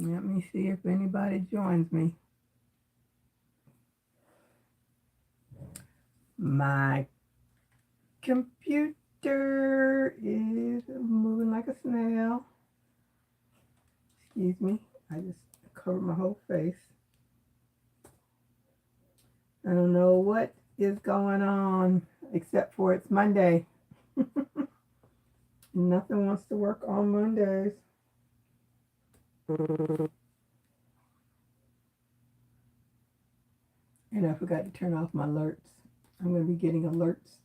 Let me see if anybody joins me. My computer is moving like a snail. Excuse me. I just covered my whole face. I don't know what is going on except for it's Monday. Nothing wants to work on Mondays. And I forgot to turn off my alerts. I'm going to be getting alerts.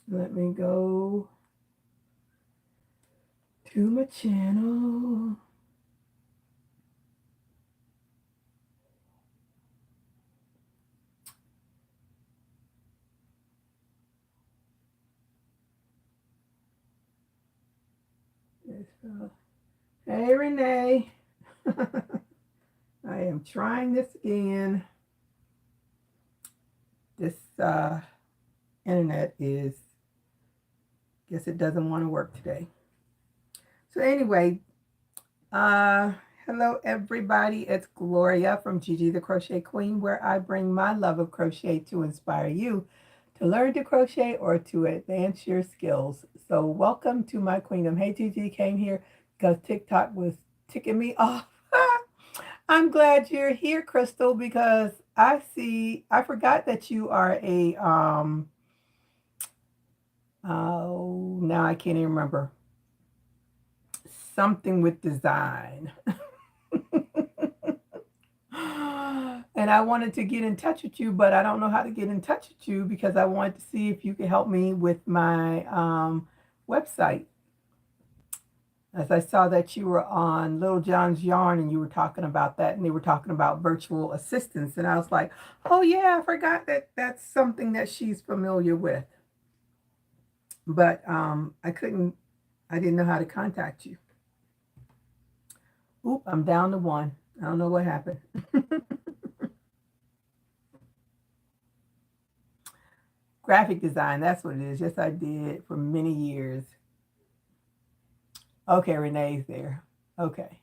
Let me go to my channel. Hey, Renee. I am trying this again. This internet is, guess it doesn't want to work today. So anyway, hello everybody. It's Gloria from GGTheCrochetQueen, where I bring my love of crochet to inspire you to learn to crochet or to advance your skills. So welcome to my queendom. Hey, Gigi came here because TikTok was ticking me off. I'm glad you're here, Crystal, because I forgot that you are a, oh, now I can't even remember. Something with design. And I wanted to get in touch with you, but I don't know how to get in touch with you because I wanted to see if you could help me with my website. As I saw that you were on Little John's Yarn and you were talking about that, and they were talking about virtual assistants, and I was like, oh yeah, I forgot that that's something that she's familiar with. But I didn't know how to contact you. Oop, I'm down to one. I don't know what happened. Graphic design, that's what it is. Yes, I did for many years. Okay, Renee's there. Okay.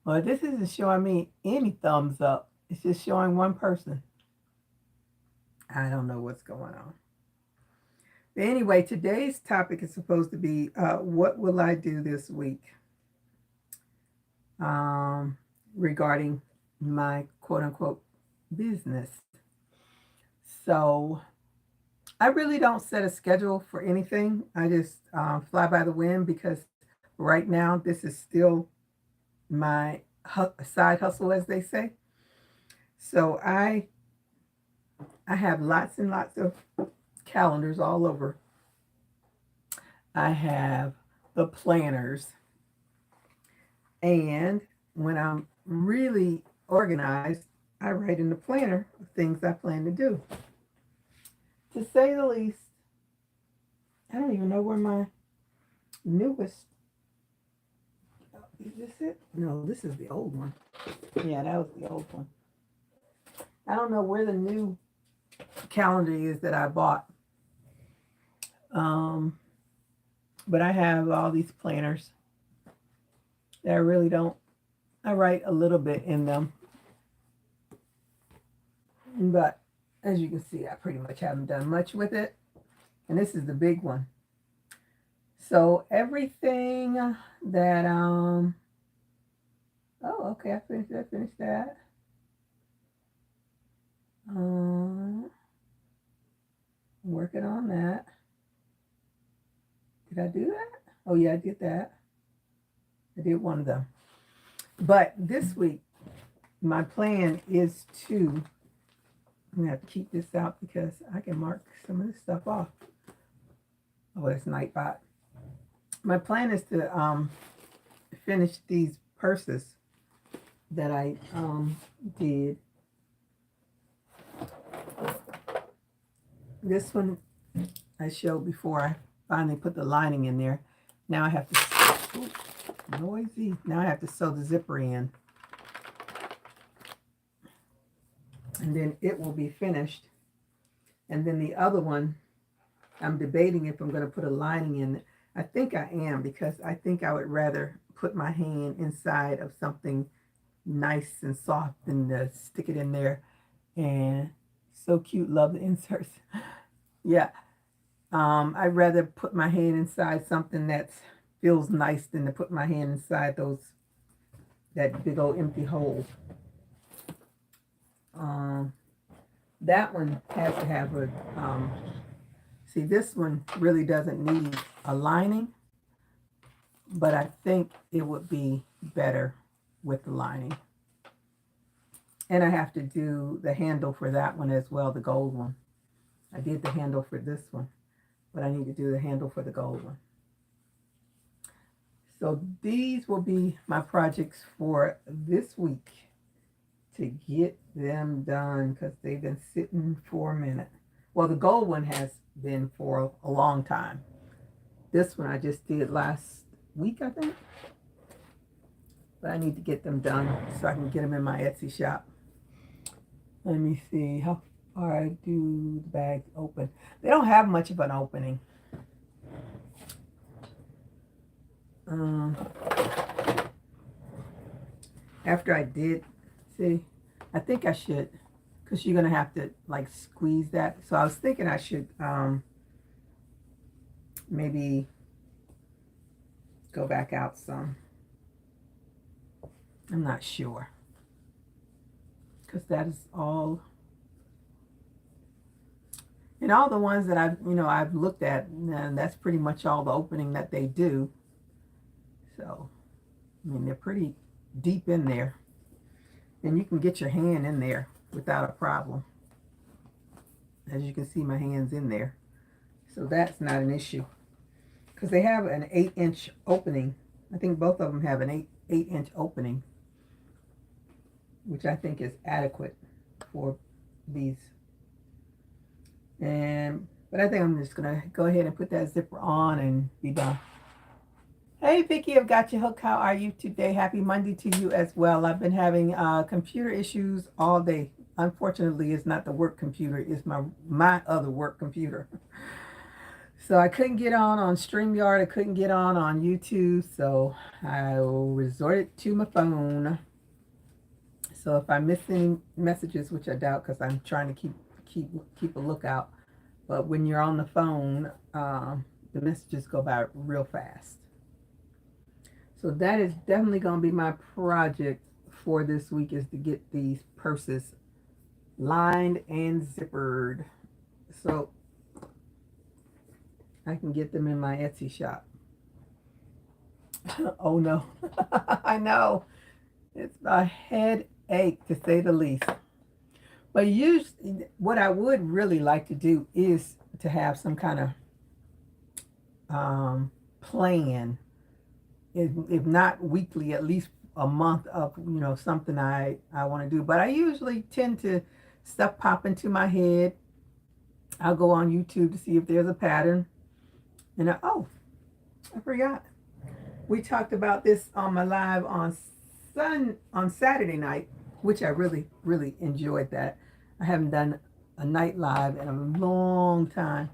Well, this isn't showing me any thumbs up. It's just showing one person. I don't know what's going on. But anyway, today's topic is supposed to be what will I do this week regarding my quote-unquote business. So I really don't set a schedule for anything. I just fly by the wind because right now this is still my side hustle, as they say. So I have lots and lots of calendars all over. I have the planners. And when I'm really organized, I write in the planner things I plan to do. To say the least, I don't even know where my newest, is this it? No, this is the old one. Yeah, that was the old one. I don't know where the new calendar is that I bought. But I have all these planners that I really don't, I write a little bit in them. But as you can see, I pretty much haven't done much with it. And this is the big one. So everything that, oh, okay, I finished that. Working on that. Did I do that? Oh yeah, I did that. I did one of them. But this week, my plan is to, I'm gonna have to keep this out because I can mark some of this stuff off. Oh, it's Nightbot. My plan is to finish these purses that I did. This one I showed before I finally put the lining in there. Now I have to, ooh, noisy. Now I have to sew the zipper in. And then it will be finished. And then the other one, I'm debating if I'm going to put a lining in. I think I am, because I think I would rather put my hand inside of something nice and soft than to stick it in there. And so cute, love the inserts. Yeah, I'd rather put my hand inside something that feels nice than to put my hand inside that big old empty hole. That one has to have a, see, this one really doesn't need a lining, but I think it would be better with the lining. And I have to do the handle for that one as well, the gold one. I did the handle for this one, but I need to do the handle for the gold one. So these will be my projects for this week to get them done, because they've been sitting for a minute. Well, the gold one has been for a long time. This one I just did last week, I think. But I need to get them done so I can get them in my Etsy shop. Let me see how far I do the bag open. They don't have much of an opening. After I did, see, I think I should, because you're going to have to like squeeze that. So I was thinking I should maybe go back out some. I'm not sure, because that is all, and all the ones that I've looked at, and that's pretty much all the opening that they do. So, I mean, they're pretty deep in there, and you can get your hand in there without a problem. As you can see, my hand's in there, so that's not an issue, because they have an 8-inch opening. I think both of them have an 8-inch opening, which I think is adequate for these. But I think I'm just gonna go ahead and put that zipper on and be done. Hey Vicki, I've got your hook. How are you today? Happy Monday to you as well. I've been having computer issues all day. Unfortunately, it's not the work computer, it's my other work computer. So I couldn't get on StreamYard, I couldn't get on YouTube, so I resorted to my phone. So if I miss any messages, which I doubt, because I'm trying to keep a lookout, but when you're on the phone, the messages go by real fast. So that is definitely going to be my project for this week, is to get these purses lined and zippered so I can get them in my Etsy shop. Oh no, I know. It's a headache, to say the least. But usually, what I would really like to do is to have some kind of plan, if not weekly, at least a month of, something I want to do. But I usually tend to, stuff pop into my head. I'll go on YouTube to see if there's a pattern. And I forgot. We talked about this on my live on Saturday night, which I really, really enjoyed that. I haven't done a night live in a long time.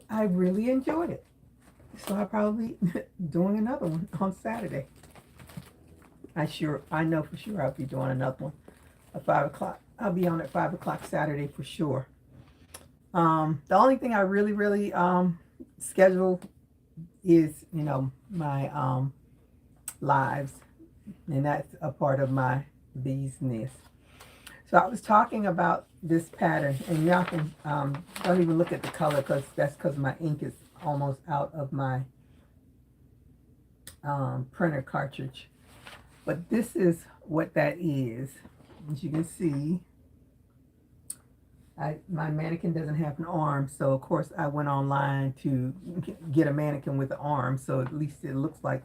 I really enjoyed it. So I'll probably be doing another one on Saturday. I know for sure I'll be doing another one at 5 o'clock. I'll be on at 5 o'clock Saturday for sure. The only thing I really, really schedule is, my lives. And that's a part of my business. So I was talking about this pattern, and y'all can don't even look at the color, because my ink is almost out of my printer cartridge. But this is what that is. As you can see, my mannequin doesn't have an arm, so of course I went online to get a mannequin with an arm, so at least it looks like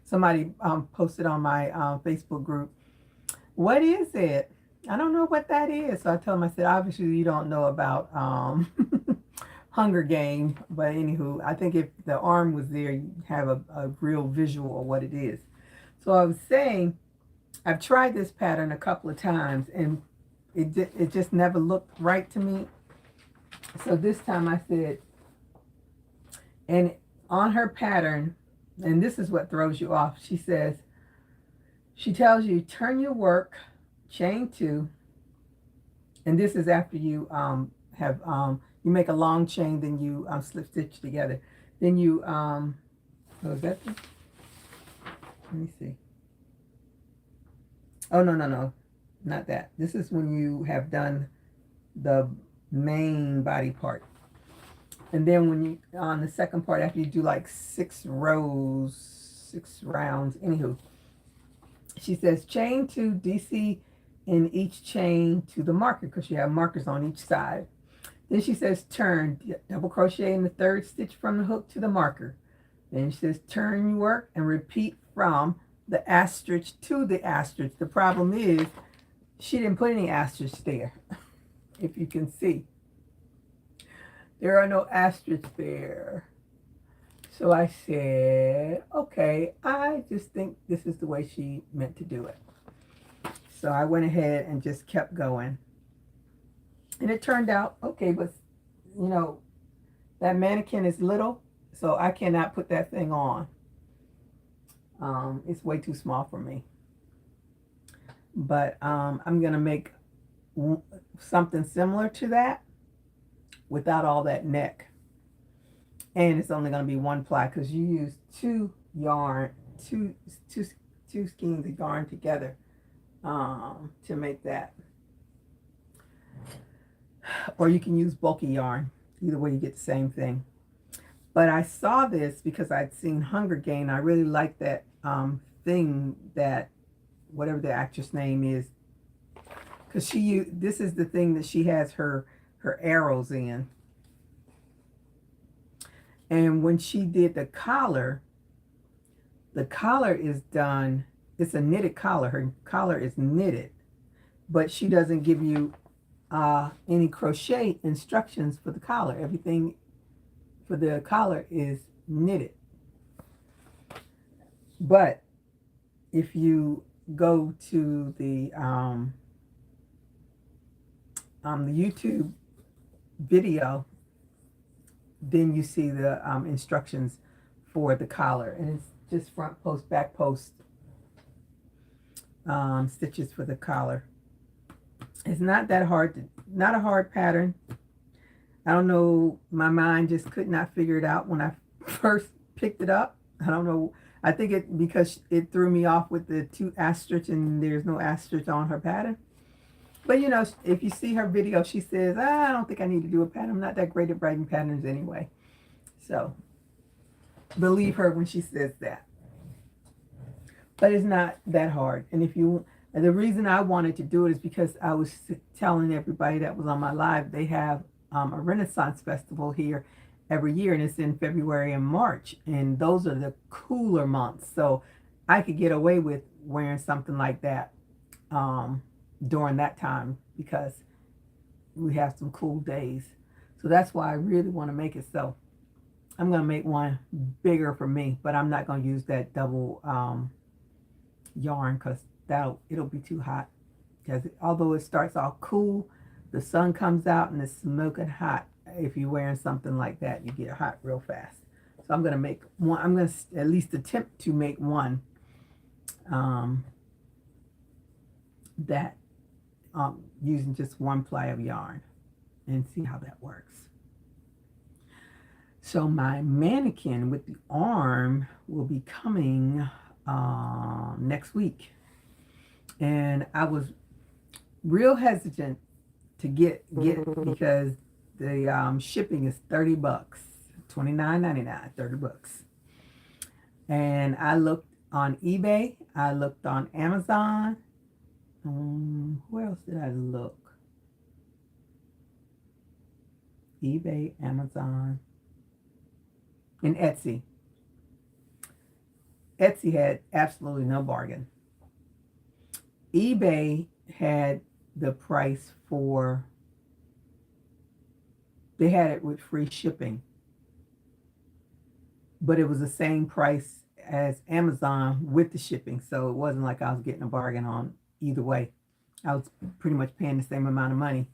somebody posted on my Facebook group, what is it? I don't know what that is. So I told him, I said, obviously you don't know about Hunger Game, but anywho, I think if the arm was there, you'd have a real visual of what it is. So I was saying, I've tried this pattern a couple of times, and it just never looked right to me. So this time I said, and on her pattern, and this is what throws you off. She tells you turn your work, chain 2, and this is after you have you make a long chain, then you slip stitch together. Then you what was that? Let me see. Oh, no, not that. This is when you have done the main body part. And then when you, on the second part, after you do like 6 rows, 6 rounds, anywho, she says chain 2 DC in each chain to the marker, because you have markers on each side. Then she says turn, double crochet in the 3rd stitch from the hook to the marker. Then she says turn your work and repeat from the asterisk to the asterisk. The problem is she didn't put any asterisks there. If you can see, there are no asterisks there. So I said, okay, I just think this is the way she meant to do it. So I went ahead and just kept going. And it turned out okay, but you know, that mannequin is little, so I cannot put that thing on. It's way too small for me. But I'm going to make something similar to that without all that neck. And it's only going to be 1 ply because you use 2 skeins of yarn together to make that. Or you can use bulky yarn. Either way, you get the same thing. But I saw this because I'd seen Hunger Games. I really like that thing, that whatever the actress name is, because this is the thing that she has her arrows in. And when she did the collar is done. It's a knitted collar. Her collar is knitted, but she doesn't give you any crochet instructions for the collar. Everything for the collar is knitted. But if you go to the YouTube video, then you see the instructions for the collar, and it's just front post, back post stitches for the collar. It's not that hard, not a hard pattern. I don't know, my mind just could not figure it out when I first picked it up. I don't know. I think it because it threw me off with the 2 asterisks, and there's no asterisk on her pattern. But you know, if you see her video, she says, I don't think I need to do a pattern. I'm not that great at writing patterns anyway. So believe her when she says that. But it's not that hard. And the reason I wanted to do it is because I was telling everybody that was on my live, they have a Renaissance Festival here every year, and it's in February and March, and those are the cooler months. So I could get away with wearing something like that during that time, because we have some cool days. So that's why I really want to make it. So I'm going to make one bigger for me, but I'm not going to use that double yarn, because it'll be too hot. Because although it starts off cool, the sun comes out and it's smoking hot. If you're wearing something like that, you get hot real fast. So I'm going to make one. I'm going to at least attempt to make one that using just 1 ply of yarn, and see how that works. So my mannequin with the arm will be coming next week. And I was real hesitant to get it because the shipping is $30, $29.99, $30. And I looked on eBay, I looked on Amazon. Where else did I look? eBay, Amazon, and Etsy. Etsy had absolutely no bargain. eBay had the price for, they had it with free shipping, but it was the same price as Amazon with the shipping. So it wasn't like I was getting a bargain on either way. I was pretty much paying the same amount of money.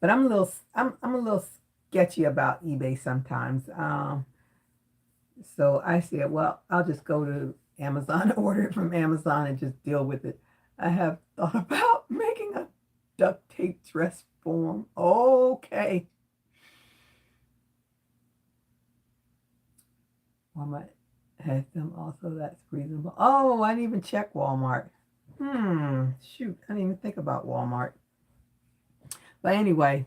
But I'm a little sketchy about eBay sometimes. So I said, well, I'll just go to Amazon, order it from Amazon and just deal with it. I have thought about making a duct tape dress form. Okay. Walmart has them also. That's reasonable. Oh, I didn't even check Walmart. Shoot, I didn't even think about Walmart. But anyway,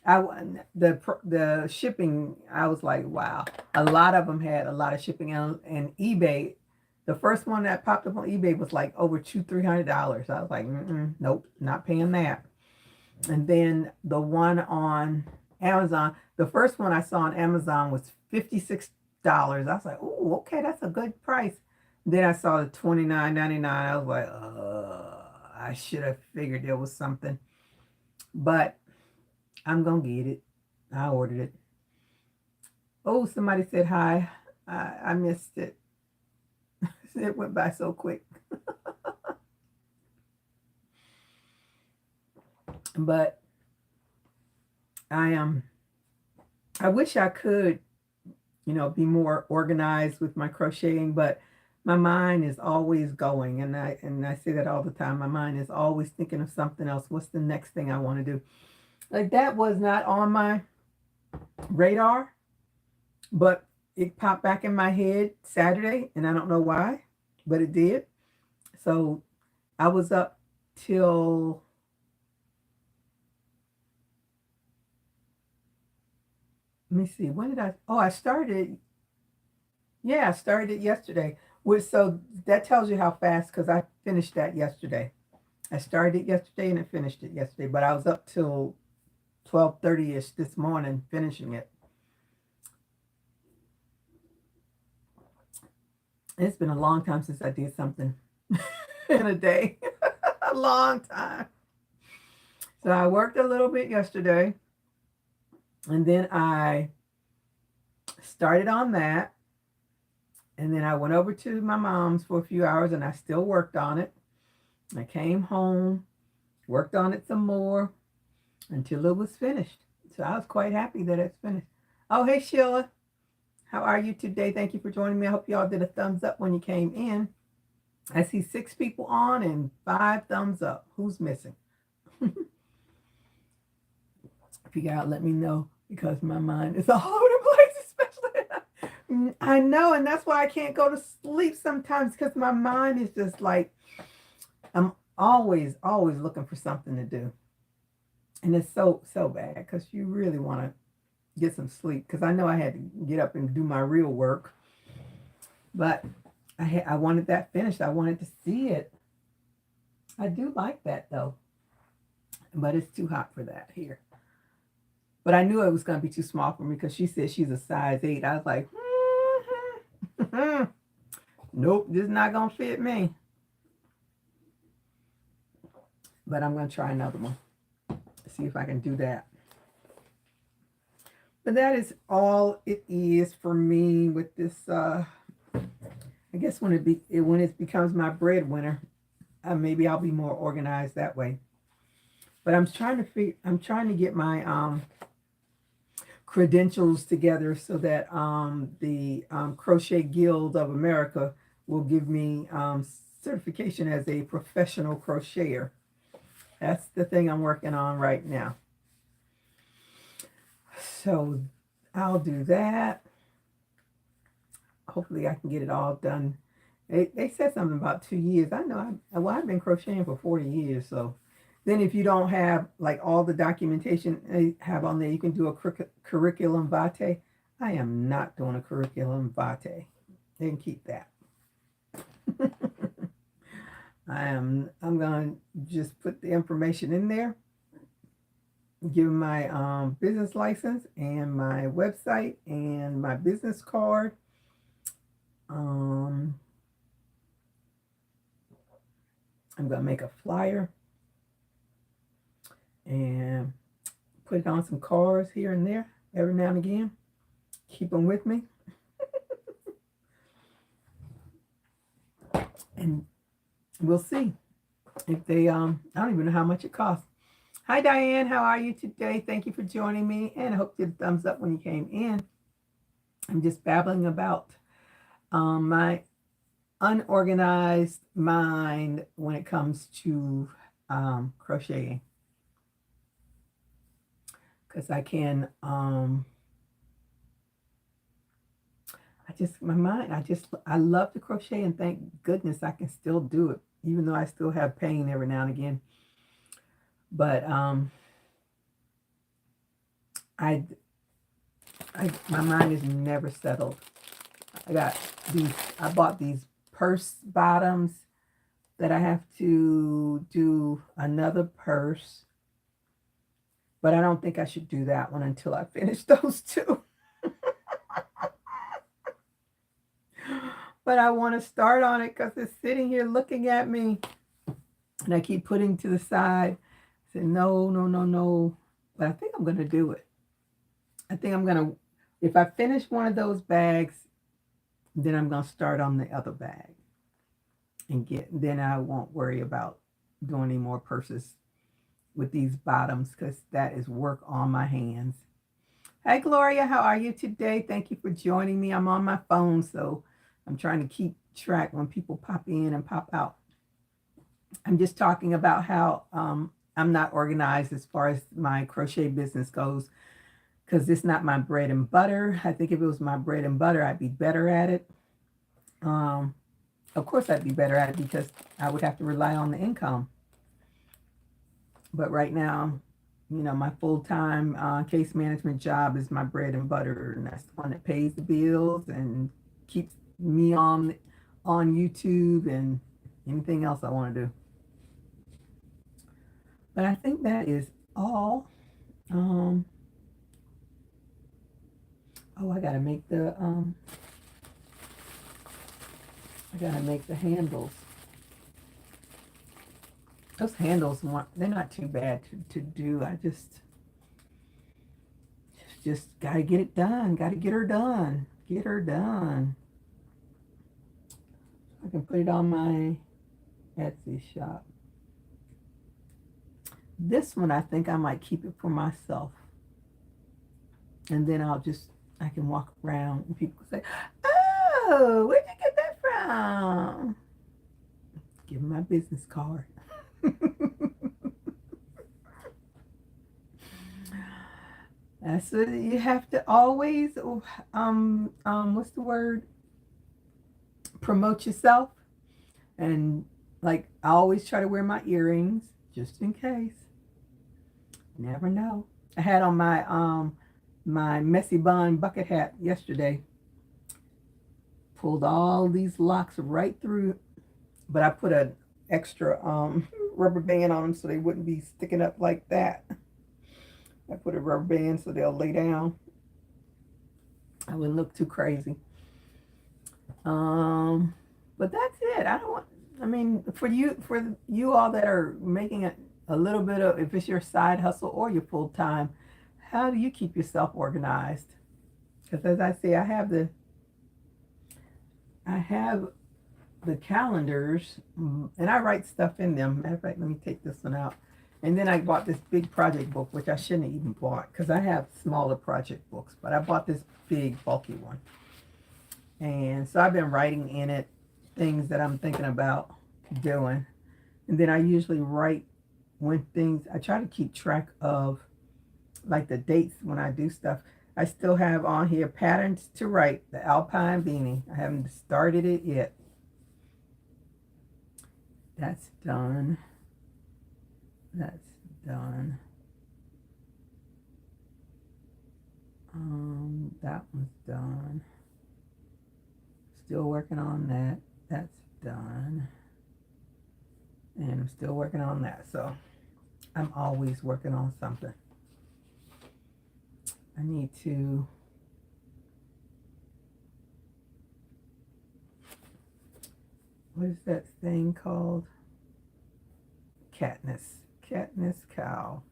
the shipping, I was like, wow. A lot of them had a lot of shipping, and eBay. The first one that popped up on eBay was like over $200-300. I was like, nope, not paying that. And then the one on Amazon, the first one I saw on Amazon was $56. I was like, oh, okay, that's a good price. Then I saw the $29.99. I was like, I should have figured there was something, but I'm gonna get it. I ordered it. Oh, somebody said hi. I missed it. It went by so quick. But I wish I could, be more organized with my crocheting, but my mind is always going, and I say that all the time. My mind is always thinking of something else. What's the next thing I want to do? Like that was not on my radar, but it popped back in my head Saturday, and I don't know why, but it did. So I was up till, let me see, when did I started, yeah, I started it yesterday. So that tells you how fast, because I finished that yesterday. I started it yesterday and I finished it yesterday, but I was up till 12:30ish this morning finishing it. It's been a long time since I did something in a day. A long time. So I worked a little bit yesterday, and then I started on that, and then I went over to my mom's for a few hours and I still worked on it. I came home, worked on it some more until it was finished. So I was quite happy that it's finished. Oh, hey Sheila, how are you today? Thank you for joining me. I hope y'all did a thumbs up when you came in. I see 6 people on and 5 thumbs up. Who's missing? If you gotta let me know, because my mind is all over the place, especially. I know, and that's why I can't go to sleep sometimes, because my mind is just like, I'm always looking for something to do. And it's so bad, because you really want to get some sleep, because I know I had to get up and do my real work. But I wanted that finished. I wanted to see it. I do like that though. But it's too hot for that here. But I knew it was going to be too small for me, because she said she's a size 8. I was like, nope, this is not going to fit me. But I'm going to try another one. See if I can do that. But that is all it is for me with this. I guess when it becomes my breadwinner, maybe I'll be more organized that way. But I'm trying to get my credentials together, so that the Crochet Guild of America will give me certification as a professional crocheter. That's the thing I'm working on right now. So I'll do that. Hopefully I can get it all done. They said something about 2 years. I know I've been crocheting for 40 years. So then if you don't have like all the documentation they have on there, you can do a curriculum vitae. I am not doing a curriculum vitae. They can keep that. I'm going to just put the information in there, give my business license and my website and my business card. I'm going to make a flyer and put it on some cards here and there every now and again. Keep them with me. And we'll see if they, I don't even know how much it costs. Hi, Diane. How are you today? Thank you for joining me. And I hope you did a thumbs up when you came in. I'm just babbling about my unorganized mind when it comes to crocheting, because I can my mind, I love to crochet, and thank goodness I can still do it, even though I still have pain every now and again. But I my mind is never settled. I bought these purse bottoms that I have to do another purse, but I don't think I should do that one until I finish those two. But I want to start on it because it's sitting here looking at me, and I keep putting to the side. I said, no, no, no, no. But I think I'm going to do it. I think I'm going to, if I finish one of those bags, then I'm going to start on the other bag. Then I won't worry about doing any more purses with these bottoms, because that is work on my hands. Hi, Gloria. How are you today? Thank you for joining me. I'm on my phone, so I'm trying to keep track when people pop in and pop out. I'm just talking about how I'm not organized as far as my crochet business goes, because it's not my bread and butter. I think if it was my bread and butter, I'd be better at it. Of course, I'd be better at it because I would have to rely on the income. But right now, my full-time case management job is my bread and butter, and that's the one that pays the bills and keeps me on YouTube and anything else I want to do. But I think that is all. Oh, I gotta make the handles. Those handles, they're not too bad to do. I just gotta get it done. Gotta get her done. Get her done. I can put it on my Etsy shop. This one, I think I might keep it for myself. And then I can walk around and people say, oh, where'd you get that from? Give them my business card. That's what you have to always, what's the word? Promote yourself. And like, I always try to wear my earrings just in case. Never know. I had on my messy bun bucket hat yesterday. Pulled all these locks right through, but I put an extra rubber band on them so they wouldn't be sticking up like that. I put a rubber band so they'll lay down. I wouldn't look too crazy. But that's it. For you all that are making a little bit of, if it's your side hustle or your full time, how do you keep yourself organized? Because as I say, I have the calendars, and I write stuff in them. Matter of fact, let me take this one out. And then I bought this big project book, which I shouldn't have even bought because I have smaller project books, but I bought this big, bulky one. And so I've been writing in it things that I'm thinking about doing. And then I usually write I try to keep track of like the dates when I do stuff. I still have on here patterns to write, the Alpine beanie. I haven't started it yet. That's done. That's done. That one's done. Still working on that. That's done. And I'm still working on that. So I'm always working on something. I need to what is that thing called? Katniss cow.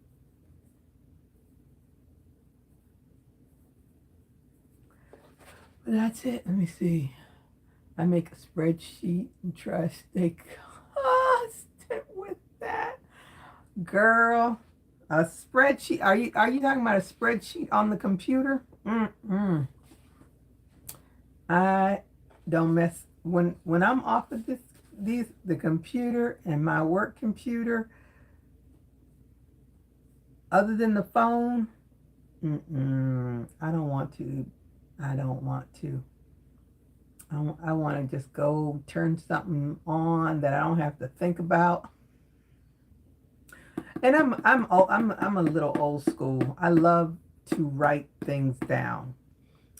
But that's it. Let me see. I make a spreadsheet and try to stay constant with that. Girl, a spreadsheet. Are you talking about a spreadsheet on the computer? don't mess when I'm off of the computer and my work computer, other than the phone. I don't want to. I don't want to. I want to just go turn something on that I don't have to think about. And I'm a little old school. I love to write things down.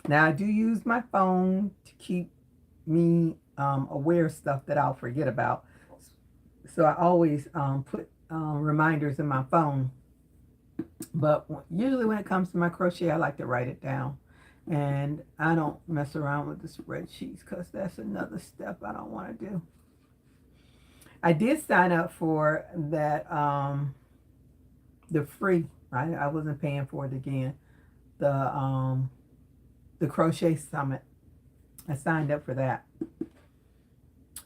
Now I do use my phone to keep me aware of stuff that I'll forget about. So I always put reminders in my phone. But usually when it comes to my crochet, I like to write it down. And I don't mess around with the spreadsheets because that's another step I don't want to do. I did sign up for that, the free. I wasn't paying for it again. The Crochet Summit. I signed up for that.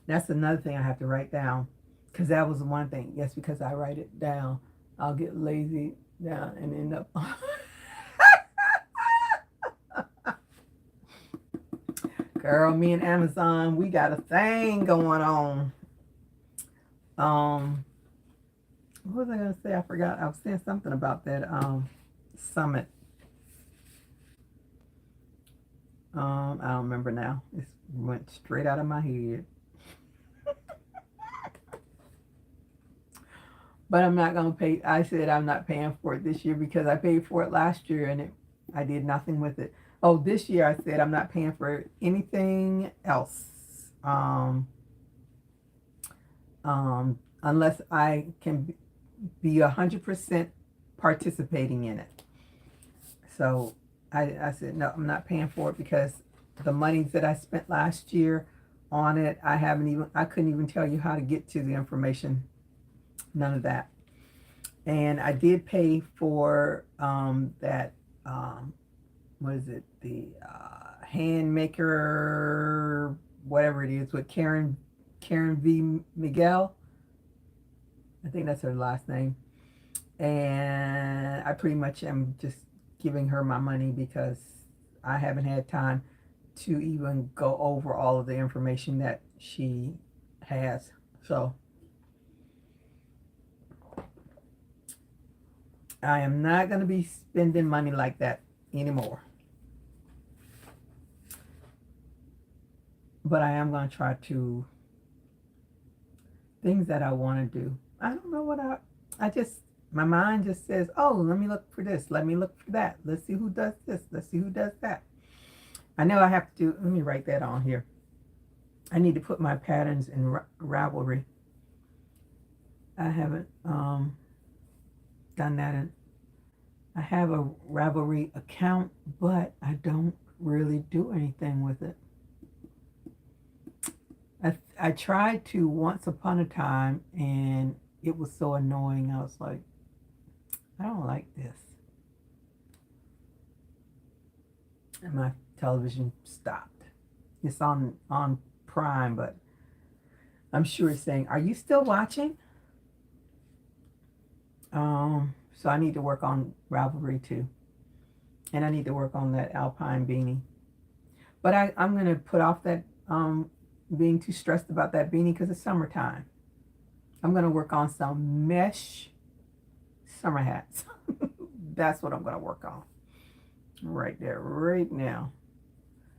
That's another thing I have to write down, because that was one thing. Yes, because I write it down, I'll get lazy down and end up. Girl, me and Amazon, we got a thing going on. What was I gonna say? I forgot. I was saying something about that summit. I don't remember now. It went straight out of my head. But I'm not gonna pay. I said I'm not paying for it this year because I paid for it last year and I did nothing with it. Oh, this year I said I'm not paying for anything else. Unless I can be 100% participating in it. So I said no, I'm not paying for it because the monies that I spent last year on it, I couldn't even tell you how to get to the information. None of that. And I did pay for that, what is it, the hand maker, whatever it is, with Karen V. Miguel. I think that's her last name. And I pretty much am just giving her my money because I haven't had time to even go over all of the information that she has. So I am not going to be spending money like that anymore. But I am going to try to, things that I want to do. I don't know what my mind just says, oh, let me look for this. Let me look for that. Let's see who does this. Let's see who does that. I know I have to do, let me write that on here. I need to put my patterns in Ravelry. I haven't done that. I have a Ravelry account, but I don't really do anything with it. I tried to once upon a time, and it was so annoying. I was like, I don't like this. And my television stopped. It's on Prime, but I'm sure it's saying, are you still watching? So I need to work on Ravelry too. And I need to work on that Alpine beanie. But I'm going to put off that being too stressed about that beanie because it's summertime. I'm going to work on some mesh summer hats. That's what I'm going to work on right there, right now.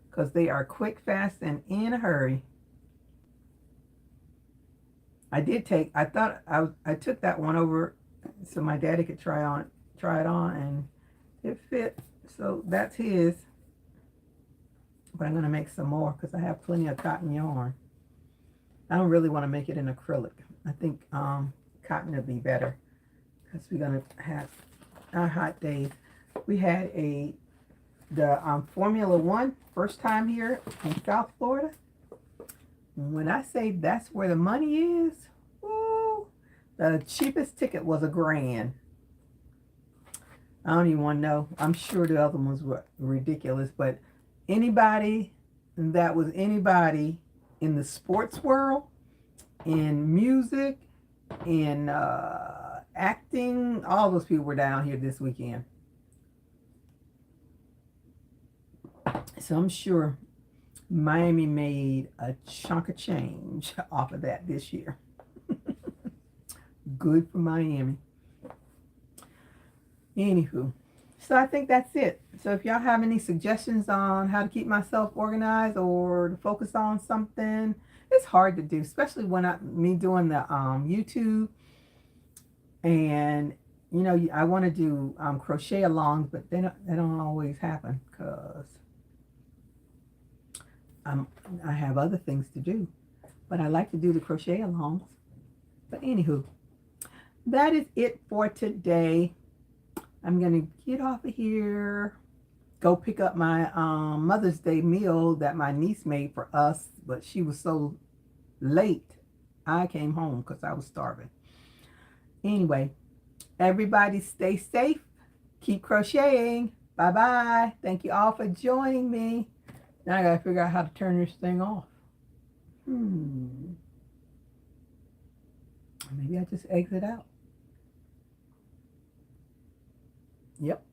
Because they are quick, fast, and in a hurry. I took that one over so my daddy could try it on, and it fit. So that's his. But I'm going to make some more because I have plenty of cotton yarn. I don't really want to make it in acrylic. I think cotton would be better because we're going to have our hot days. We had the Formula One first time here in South Florida. When I say that's where the money is, woo, the cheapest ticket was $1,000. I don't even want to know. I'm sure the other ones were ridiculous, but anybody that was anybody in the sports world, in music, in acting, all those people were down here this weekend. So I'm sure Miami made a chunk of change off of that this year. Good for Miami. Anywho, so I think that's it. So if y'all have any suggestions on how to keep myself organized or to focus on something, it's hard to do, especially when me doing the YouTube, and you know, I want to do crochet alongs, but they don't always happen because I have other things to do. But I like to do the crochet alongs. But anywho, that is it for today. I'm going to get off of here, go pick up my Mother's Day meal that my niece made for us, but she was so late, I came home because I was starving. Anyway, everybody stay safe, keep crocheting. Bye-bye. Thank you all for joining me. Now I got to figure out how to turn this thing off. Maybe I just exit out. Yep.